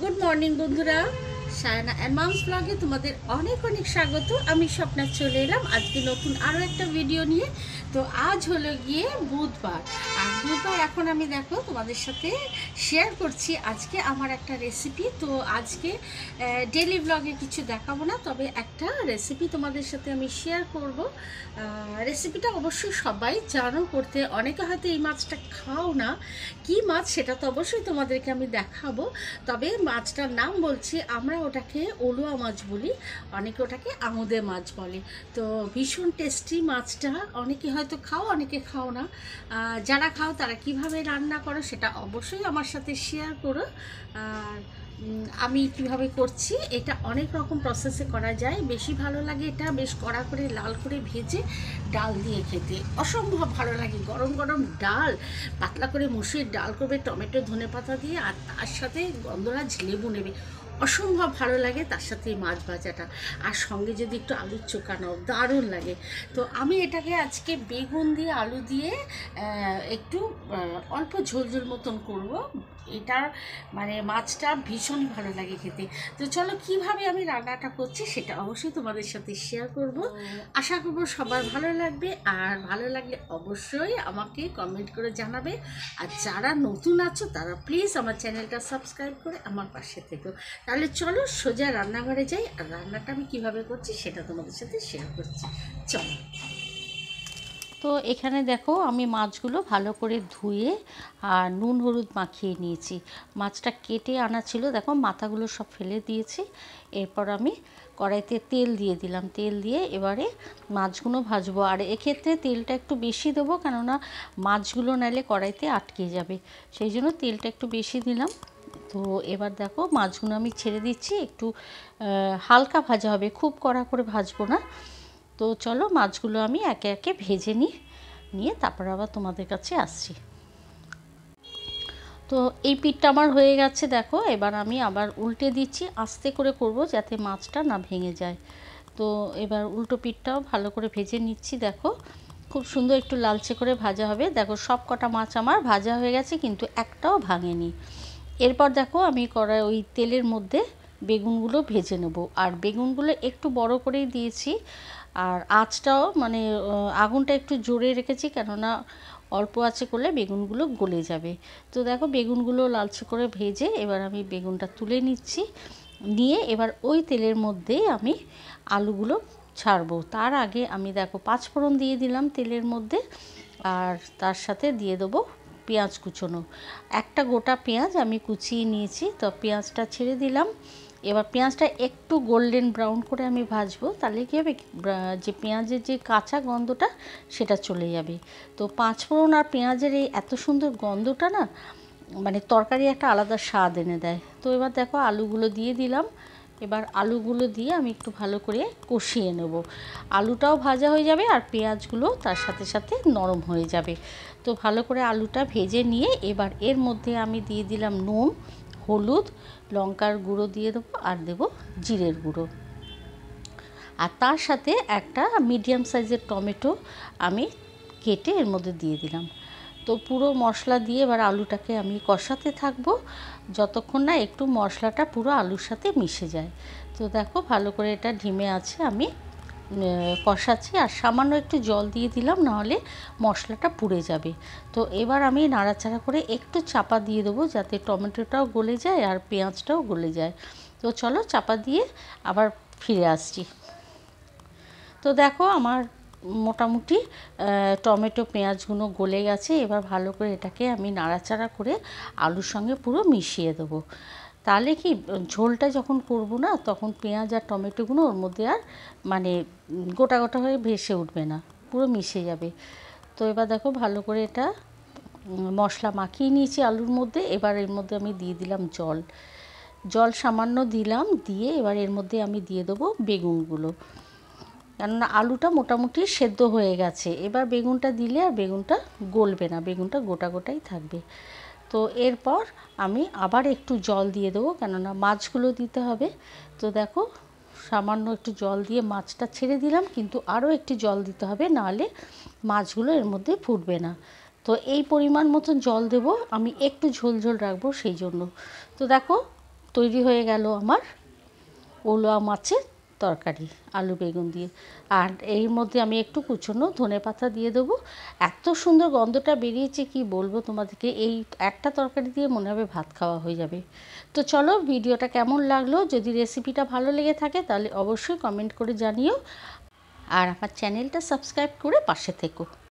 Good morning বন্ধুরা, Sayna and mum's ব্লগে তোমাদের অনেক অনেক স্বাগত। আমি স্বপ্না চলে এলাম আজকে নতুন আরও একটা ভিডিও নিয়ে। তো আজ হলো গিয়ে বুধবার, আর বুধবার এখন আমি দেখো তোমাদের সাথে শেয়ার করছি আজকে আমার একটা রেসিপি। তো আজকে ডেলি ব্লগে কিছু দেখাবো না, তবে একটা রেসিপি তোমাদের সাথে আমি শেয়ার করব। রেসিপিটা অবশ্যই সবাই জানো করতে, অনেকে হয়তো এই মাছটা খাও না, কি মাছ সেটা তো অবশ্যই তোমাদেরকে আমি দেখাবো। তবে মাছটার নাম বলছি, আমরা ওটাকে ওলুয়া মাছ বলি, অনেকে ওটাকে আমুদে মাছ বলে। তো ভীষণ টেস্টি মাছটা, অনেকে হয়তো খাও অনেকে খাও না। যারা খাও তারা কিভাবে রান্না করো সেটা অবশ্যই আমার সাথে শেয়ার করো। আর আমি কিভাবে করছি, এটা অনেক রকম প্রসেসে করা যায়। বেশি ভালো লাগে এটা বেশ কড়া করে লাল করে ভেজে ডাল দিয়ে খেতে, অসম্ভব ভালো লাগে। গরম গরম ডাল, পাতলা করে মুসুরির ডাল করবে টমেটো ধনেপাতা দিয়ে, আর তার সাথে গন্ধরাজ লেবু নেবে, অসম্ভব ভালো লাগে। তার সাথে মাছ ভাজাটা, আর সঙ্গে যদি একটু আলুর চোখা নাও, দারুণ লাগে। তো আমি এটাকে আজকে বেগুন দিয়ে আলু দিয়ে একটু অল্প ঝোল ঝোল মতন করব। এটার মানে মাছটা ভীষণ ভালো লাগে খেতে। তো চলো কিভাবে আমি রান্নাটা করছি সেটা অবশ্যই তোমাদের সাথে শেয়ার করব। আশা করব সবার ভালো লাগবে, আর ভালো লাগলে অবশ্যই আমাকে কমেন্ট করে জানাবে। আর যারা নতুন আছো তারা প্লিজ আমার চ্যানেলটা সাবস্ক্রাইব করে আমার পাশে থেকো। তাহলে চলো সোজা রান্নাঘরে যাই, আর রান্নাটা আমি কিভাবে করছি সেটা তোমাদের সাথে শেয়ার করছি। চলো। তো এখানে দেখো আমি মাছগুলো ভালো করে ধুয়ে আর নুন হলুদ মাখিয়ে নিয়েছি। মাছটা কেটে আনা ছিল, দেখো মাথাগুলো সব ফেলে দিয়েছি। এরপর আমি কড়াইতে তেল দিয়ে দিলাম, তেল দিয়ে এবারে মাছগুলো ভাজবো। আর এক্ষেত্রে তেলটা একটু বেশি দেবো, কেননা মাছগুলো নাইলে কড়াইতে আটকে যাবে, সেই জন্য তেলটা একটু বেশি দিলাম। তো এবার দেখো মাছগুলো আমি ছেড়ে দিচ্ছি, একটু হালকা ভাজা হবে, খুব কড়া করে ভাজবো না। তো চলো মাছগুলো আমি একে একে ভেজে নিয়ে তারপর আবার তোমাদের কাছে আসছি। তো এই পিঠটা আমার হয়ে গেছে দেখো, এবার আমি আবার উল্টে দিচ্ছি, আস্তে করে করব যাতে মাছটা না ভেঙে যায়। তো এবার উল্টো পিঠটাও ভালো করে ভেজে নিচ্ছি। দেখো খুব সুন্দর একটু লালচে করে ভাজা হবে। দেখো সব কটা মাছ আমার ভাজা হয়ে গেছে, কিন্তু একটাও ভাঙেনি। এরপর দেখো আমি কড়াই ওই তেলের মধ্যে বেগুনগুলো ভেজে নেব। আর বেগুনগুলো একটু বড় করেই দিয়েছি, আর আঁচটাও মানে আগুনটা একটু জোরে রেখেছি, কেননা অল্প আঁচে করলে বেগুনগুলো গলে যাবে। তো দেখো বেগুনগুলো লালচে করে ভেজে এবার আমি বেগুনটা তুলে নিচ্ছি, নিয়ে এবার ওই তেলের মধ্যেই আমি আলুগুলো ছাড়বো। তার আগে আমি দেখো পাঁচফোড়ন দিয়ে দিলাম তেলের মধ্যে, আর তার সাথে দিয়ে দেবো পেঁয়াজ কুচোনো। একটা গোটা পেঁয়াজ আমি কুচিয়ে নিয়েছি, তো পেঁয়াজটা ছেড়ে দিলাম। এবার পেঁয়াজটা একটু গোল্ডেন ব্রাউন করে আমি ভাজবো, তাহলে কী হবে, যে পেঁয়াজের যে কাঁচা গন্ধটা সেটা চলে যাবে। তো পাঁচফোড়ন আর পেঁয়াজের এই এত সুন্দর গন্ধটা না, মানে তরকারি একটা আলাদা স্বাদ এনে দেয়। তো এবার দেখো আলুগুলো দিয়ে দিলাম। এবার আলুগুলো দিয়ে আমি একটু ভালো করে কষিয়ে নেব। আলুটাও ভাজা হয়ে যাবে আর পেঁয়াজগুলো তার সাথে সাথে নরম হয়ে যাবে। তো ভালো করে আলুটা ভেজে নিয়ে এবার এর মধ্যে আমি দিয়ে দিলাম নুন, হলুদ, লঙ্কার গুঁড়ো দিয়ে দেবো, আর দেবো জিরের গুঁড়ো। আর তার সাথে একটা মিডিয়াম সাইজের টমেটো আমি কেটে এর মধ্যে দিয়ে দিলাম। তো পুরো মশলা দিয়ে এবার আলুটাকে আমি কষাতে থাকবো যতক্ষণ না একটু মশলাটা পুরো আলুর সাথে মিশে যায়। তো দেখো ভালো করে এটা ঢিমে আছে, আমি কষাচ্ছি, আর সামান্য একটু জল দিয়ে দিলাম, নাহলে মশলাটা পুড়ে যাবে। তো এবার আমি নাড়াচাড়া করে একটু চাপা দিয়ে দেবো, যাতে টমেটোটাও গলে যায় আর পেঁয়াজটাও গলে যায়। তো চলো চাপা দিয়ে আবার ফিরে আসছি। তো দেখো আমার মোটামুটি টমেটো পেঁয়াজগুলো গলে গেছে। এবার ভালো করে এটাকে আমি নাড়াচাড়া করে আলুর সঙ্গে পুরো মিশিয়ে দেবো। তাহলে কি ঝোলটা যখন করব না, তখন পেঁয়াজ আর টমেটোগুলো ওর মধ্যে আর মানে গোটা গোটা হয়ে ভেসে উঠবে না, পুরো মিশে যাবে। তো এবার দেখো ভালো করে এটা মশলা মাখিয়ে নিয়েছি আলুর মধ্যে। এবার এর মধ্যে আমি দিয়ে দিলাম জল সামান্য দিলাম, দিয়ে এবার এর মধ্যে আমি দিয়ে দেবো বেগুনগুলো, কেননা আলুটা মোটামুটি সেদ্ধ হয়ে গেছে। এবার বেগুনটা দিলে আর বেগুনটা গলবে না, বেগুনটা গোটা গোটাই থাকবে। তো এরপর আমি আবার একটু জল দিয়ে দেবো, কেননা মাছগুলো দিতে হবে। তো দেখো সামান্য একটু জল দিয়ে মাছটা ছেড়ে দিলাম, কিন্তু আরও একটু জল দিতে হবে, নাহলে মাছগুলো এর মধ্যে ফুটবে না। তো এই পরিমাণ মতো জল দেব, আমি একটু ঝোল ঝোল রাখবো সেই জন্য। তো দেখো তৈরি হয়ে গেল আমার ওলুয়া মাছের তরকারি আলু বেগুন দিয়ে। আর এর মধ্যে আমি একটু কুচনো ধনেপাতা দিয়ে দেবো। এত সুন্দর গন্ধটা বেরিয়েছে কি বলবো তোমাদেরকে, এই একটা তরকারি দিয়ে মনে হবে ভাত খাওয়া হয়ে যাবে। তো চলো, ভিডিওটা কেমন লাগলো, যদি রেসিপিটা ভালো লেগে থাকে তাহলে অবশ্যই কমেন্ট করে জানিও, আর আমার চ্যানেলটা সাবস্ক্রাইব করে পাশে থেকো।